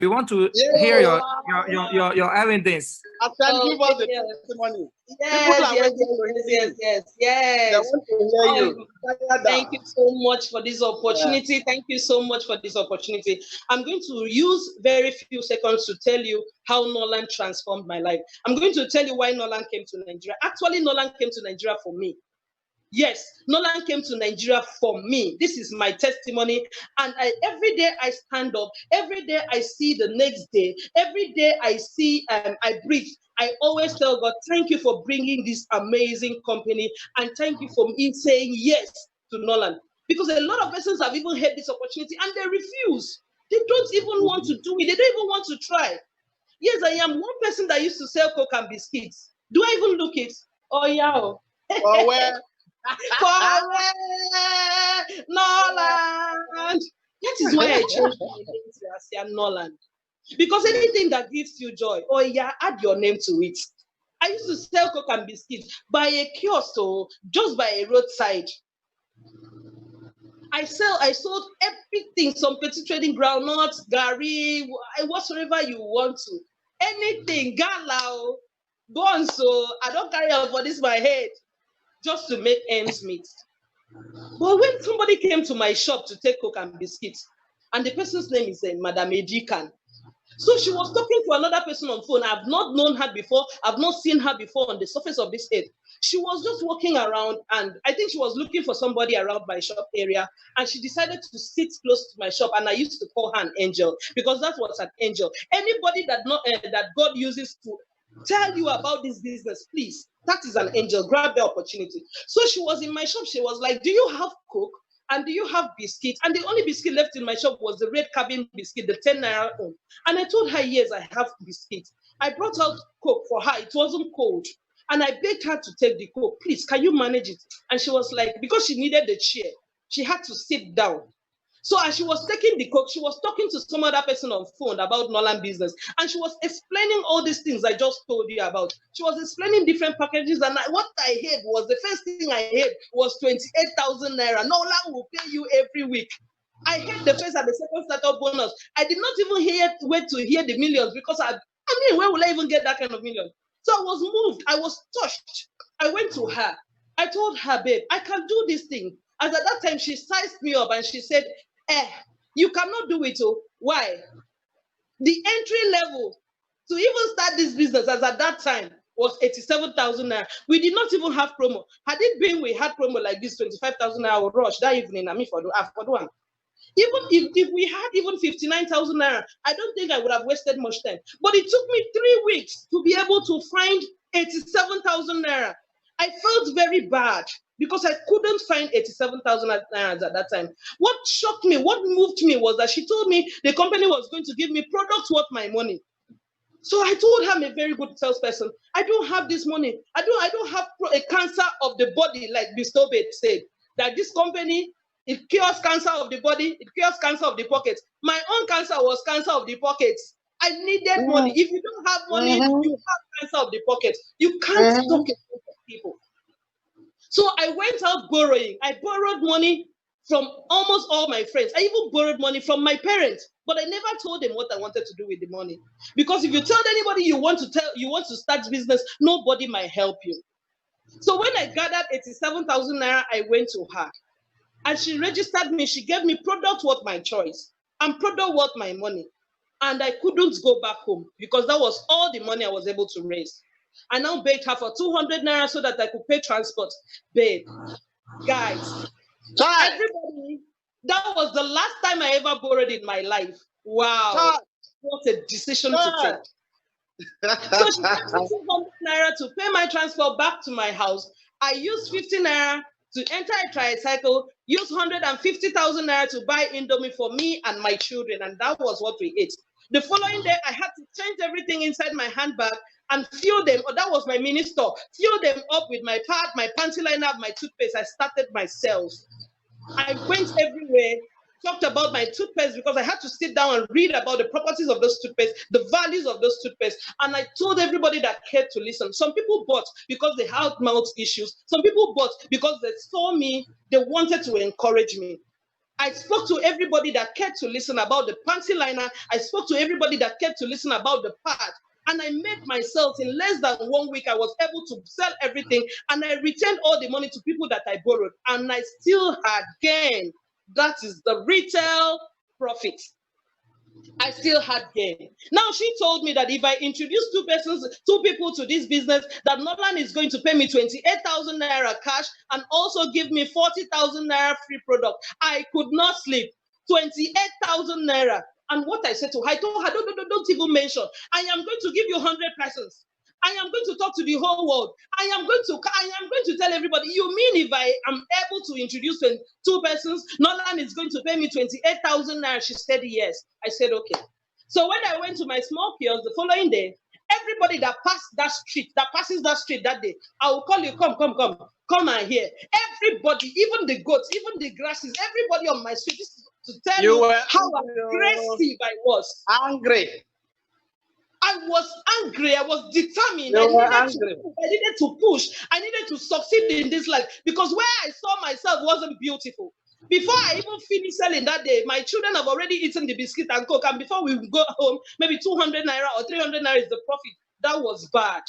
We want to hear your evidence. After give us the testimony. Yes. They want to hear you. Thank you so much for this opportunity. Yeah. Thank you so much for this opportunity. I'm going to use very few seconds to tell you how Norland transformed my life. I'm going to tell you why Norland came to Nigeria. Actually, Norland came to Nigeria for me. Yes, Norland came to Nigeria for me. This is my testimony. And every day I stand up, every day I see the next day, every day I see, I breathe. I always tell God, thank you for bringing this amazing company. And thank you for me saying yes to Norland. Because a lot of persons have even had this opportunity and they refuse. They don't even want to do it. They don't even want to try. Yes, I am one person that used to sell Coke and biscuits. Do I even look it? Oh, yeah. Oh, well. Norland. That is why I changed my name to Asia Norland. Because anything that gives you joy, oh yeah, add your name to it. I used to sell Coke and biscuits by a kiosk, or just by a roadside. I sold everything, some petty trading groundnuts, gari, whatsoever you want to. Anything, gala, bonso, I don't carry out for this my head. Just to make ends meet. But when somebody came to my shop to take Coke and biscuits, and the person's name is Madam Ejikan. So she was talking to another person on phone. I've not known her before. I've not seen her before on the surface of this earth. She was just walking around, and I think she was looking for somebody around my shop area, and she decided to sit close to my shop, and I used to call her an angel, because that was an angel. Anybody that God uses to tell you about this business, please, that is an angel. Grab the opportunity. So she was in my shop. She was like, do you have Coke? And do you have biscuits? And the only biscuit left in my shop was the red cabin biscuit, the 10 naira one. And I told her, yes, I have biscuits. I brought out Coke for her. It wasn't cold. And I begged her to take the Coke. Please, can you manage it? And she was like, because she needed the chair, she had to sit down. So as she was taking the Coke, she was talking to some other person on phone about Norland business. And she was explaining all these things I just told you about. She was explaining different packages. And what I heard was, the first thing I heard was 28,000 naira. Norland will pay you every week. I heard the first and the second startup bonus. I did not even wait to hear the millions, because I mean, where will I even get that kind of million? So I was moved. I was touched. I went to her. I told her, babe, I can do this thing. As at that time, she sized me up and she said, you cannot do it. Oh, why? The entry level to even start this business, as at that time, was 87,000 naira. We did not even have promo. Had it been we had promo like this, 25,000 naira would rush that evening. I mean, for one. Even if we had even 59,000 naira, I don't think I would have wasted much time. But it took me 3 weeks to be able to find 87,000 naira. I felt very bad because I couldn't find 87,000 naira at that time. What shocked me, what moved me, was that she told me the company was going to give me products worth my money. So I told her, I'm a very good salesperson. I don't have this money. I don't have a cancer of the body, like Bistobet said, that this company, it cures cancer of the body, it cures cancer of the pockets. My own cancer was cancer of the pockets. I needed money. If you don't have money, you have cancer of the pockets. You can't talk to people. So I went out borrowing. I borrowed money from almost all my friends. I even borrowed money from my parents, but I never told them what I wanted to do with the money. Because if you tell anybody you want to start business, nobody might help you. So when I gathered 87,000 naira, I went to her. And she registered me. She gave me product worth my choice and product worth my money. And I couldn't go back home because that was all the money I was able to raise. I now begged her for 200 naira so that I could pay transport. Babe, guys, everybody, that was the last time I ever borrowed in my life. Wow, what a decision to take. So she gave me 200 naira to pay my transport back to my house. I used 50 naira to enter a tricycle, use 150,000 naira to buy Indomie for me and my children, and that was what we ate. The following day, I had to change everything inside my handbag and fill them, that was my mini store, fill them up with my pad, my panty liner, my toothpaste. I started my sales. I went everywhere, talked about my toothpaste because I had to sit down and read about the properties of those toothpaste, the values of those toothpaste. And I told everybody that cared to listen. Some people bought because they had mouth issues. Some people bought because they saw me, they wanted to encourage me. I spoke to everybody that cared to listen about the panty liner. I spoke to everybody that cared to listen about the pad. And I made myself, in less than 1 week, I was able to sell everything. And I returned all the money to people that I borrowed. And I still had gain. That is the retail profit. I still had gain. Now she told me that if I introduce two people to this business, that Norland is going to pay me 28,000 naira cash and also give me 40,000 naira free product. I could not sleep. 28,000 naira. And what I said to her, I told her, don't even mention. I am going to give you 100 persons. I am going to talk to the whole world. I am going to tell everybody. You mean if I am able to introduce 2 persons, Norland is going to pay me 28,000 naira? She said yes. I said okay. So when I went to my small kiosk the following day, everybody that passes that street that day, I will call you, come and hear. Everybody, even the goats, even the grasses, everybody on my street, to tell you how aggressive I was. Angry. I was angry. I was determined. I needed to push. I needed to succeed in this life because where I saw myself wasn't beautiful. Before I even finished selling that day, my children have already eaten the biscuit and coke. And before we go home, maybe 200 naira or 300 naira is the profit. That was bad.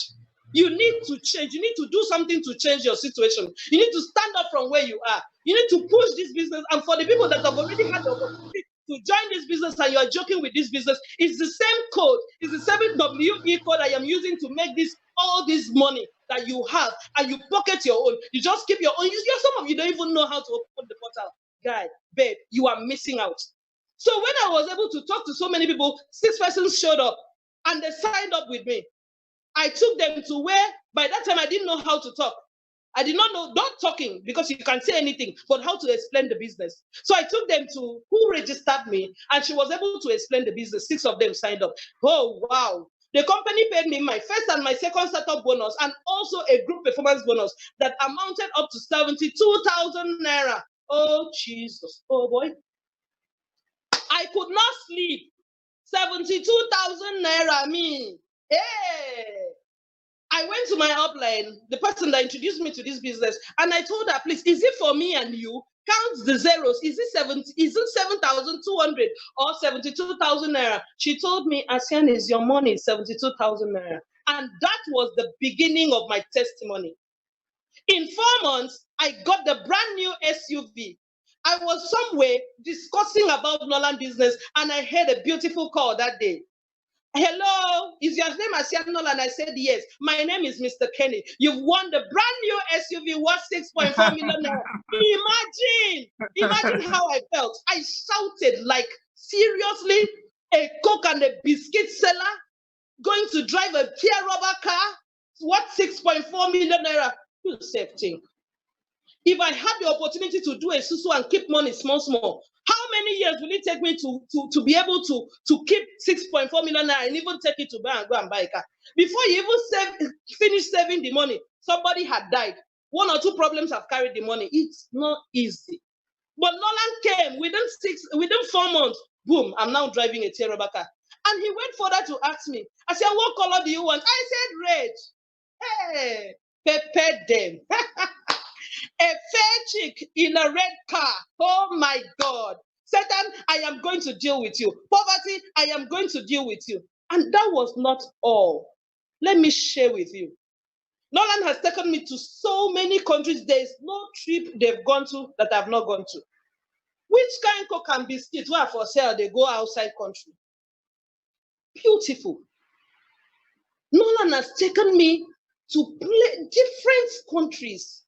You need to change. You need to do something to change your situation. You need to stand up from where you are. You need to push this business. And for the people that have already had the opportunity to join this business and you are joking with this business, it's the same code. It's the same WE code I am using to make all this money that you have, and you pocket your own. You just keep your own. Some of you don't even know how to open the portal. Guy, babe, you are missing out. So when I was able to talk to so many people, 6 persons showed up and they signed up with me. I took them to where, by that time, I didn't know how to talk. I did not know, not talking, because you can't say anything, but how to explain the business. So I took them to who registered me, and she was able to explain the business. 6 of them signed up. Oh, wow. The company paid me my first and my second startup bonus, and also a group performance bonus that amounted up to 72,000 naira. Oh, Jesus. Oh, boy. I could not sleep. 72,000 naira, me. Hey. I went to my upline, the person that introduced me to this business, and I told her, please, is it for me and you? Count the zeros. Is it 7,200 or 72,000 naira? She told me, Asian, is your money 72,000 naira. And that was the beginning of my testimony. In 4 months, I got the brand new SUV. I was somewhere discussing about Norland business, and I heard a beautiful call that day. Hello, is your name Asian Norland? I said, yes. My name is Mr. Kenny. You've won the brand new SUV worth 6.4 million. Imagine how I felt. I shouted like, seriously? A Coke and a biscuit seller going to drive a tear rubber car worth 6.4 million naira? You safe think. If I had the opportunity to do a susu and keep money small, how many years will it take me to be able to keep 6.4 million naira and even take it to buy and go and buy a car? Before you even finish saving the money, somebody had died. 1 or 2 problems have carried the money. It's not easy. But Norland came within 4 months. Boom, I'm now driving a terrible car. And he went further to ask me. I said, what color do you want? I said, red. Hey, pepper them. A fair chick in a red car. Oh my God. Satan, I am going to deal with you. Poverty, I am going to deal with you. And that was not all. Let me share with you. Norland has taken me to so many countries. There is no trip they've gone to that I've not gone to. Which kind of Coke and biscuits were for sale? They go outside country. Beautiful. Norland has taken me to different countries.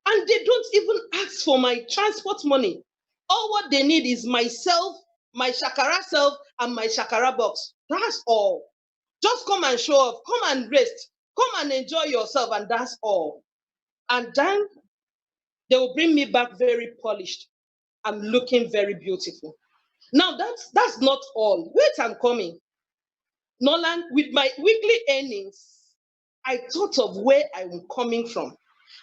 And they don't even ask for my transport money. All what they need is myself, my shakara self, and my shakara box. That's all. Just come and show off. Come and rest. Come and enjoy yourself, and that's all. And then they will bring me back very polished. I'm looking very beautiful. Now, that's not all. Wait, I'm coming. Norland, with my weekly earnings, I thought of where I'm coming from.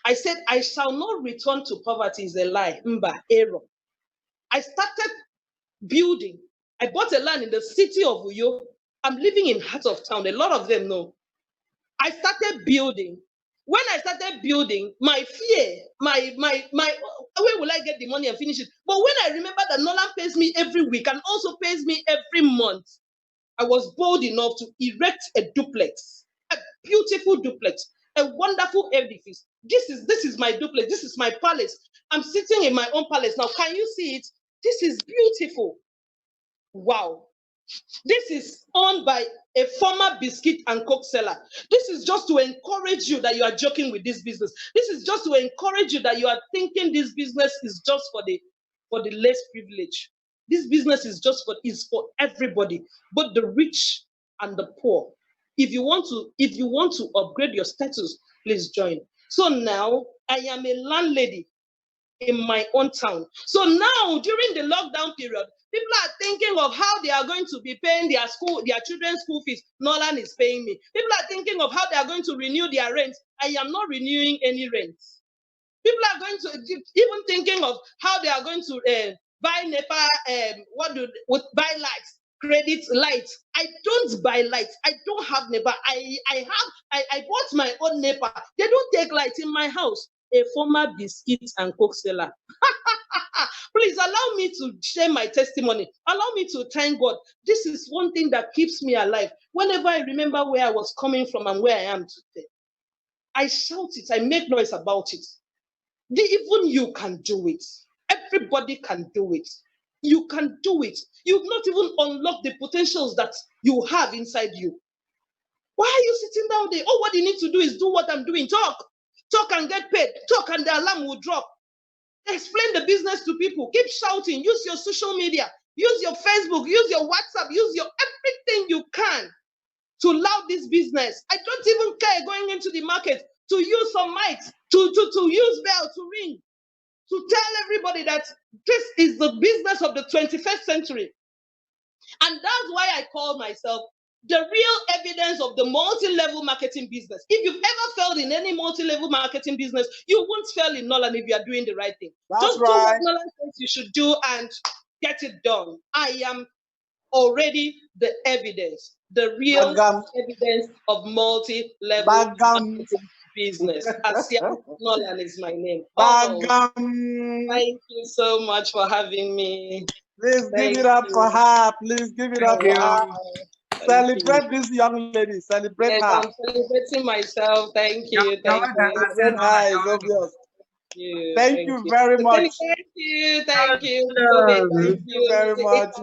I said, I shall not return to poverty is a lie. Mba, error. I started building. I bought a land in the city of Uyo. I'm living in heart of town. A lot of them know. I started building. When I started building, my fear, my where will I get the money and finish it? But when I remember that Norland pays me every week and also pays me every month, I was bold enough to erect a duplex, a beautiful duplex, a wonderful edifice. This is my duplex. This is my palace. I'm sitting in my own palace now. Can you see it? This is beautiful. Wow. This is owned by a former biscuit and coke seller. This is just to encourage you that you are joking with this business. This is just to encourage you that you are thinking this business is just for the less privileged. This business is for everybody, both the rich and the poor. If you want to upgrade your status, please join. So now I am a landlady in my own town. So now during the lockdown period, people are thinking of how they are going to be paying their children's school fees. Norland is paying me. People are thinking of how they are going to renew their rent. I am not renewing any rent. People are going to even thinking of how they are going to buy NEPA, buy lights, credit lights. I don't buy lights. I don't have NEPA. I bought my own NEPA. They don't take lights in my house. A former biscuit and coke seller. Please allow me to share my testimony. Allow me to thank God. This is one thing that keeps me alive. Whenever I remember where I was coming from and where I am today, I shout it. I make noise about it. Even you can do it. Everybody can do it. You can do it. You've not even unlocked the potentials that you have inside you. Why are you sitting down there? Oh, what you need to do is do what I'm doing. Talk and get paid. Talk and the alarm will drop. Explain the business to people. Keep shouting. Use your social media. Use your Facebook. Use your WhatsApp. Use your everything you can to loud this business. I don't even care going into the market to use some mics, to use bell, to ring, to tell everybody that this is the business of the 21st century. And that's why I call myself the real evidence of the multi-level marketing business. If you've ever failed in any multi-level marketing business, you won't fail in Norland if you are doing the right thing. Just do what Norland says you should do and get it done. I am already the evidence, the real evidence of multi-level marketing business. Asia Norland is my name. Oh, thank you so much for having me. Please give it up for her. Please give it up for her. Celebrate this young lady. Celebrate her. I'm celebrating myself. Thank you. Thank you. Celebrate her is obvious. Thank you very much. Thank you. Thank you. Thank you very much.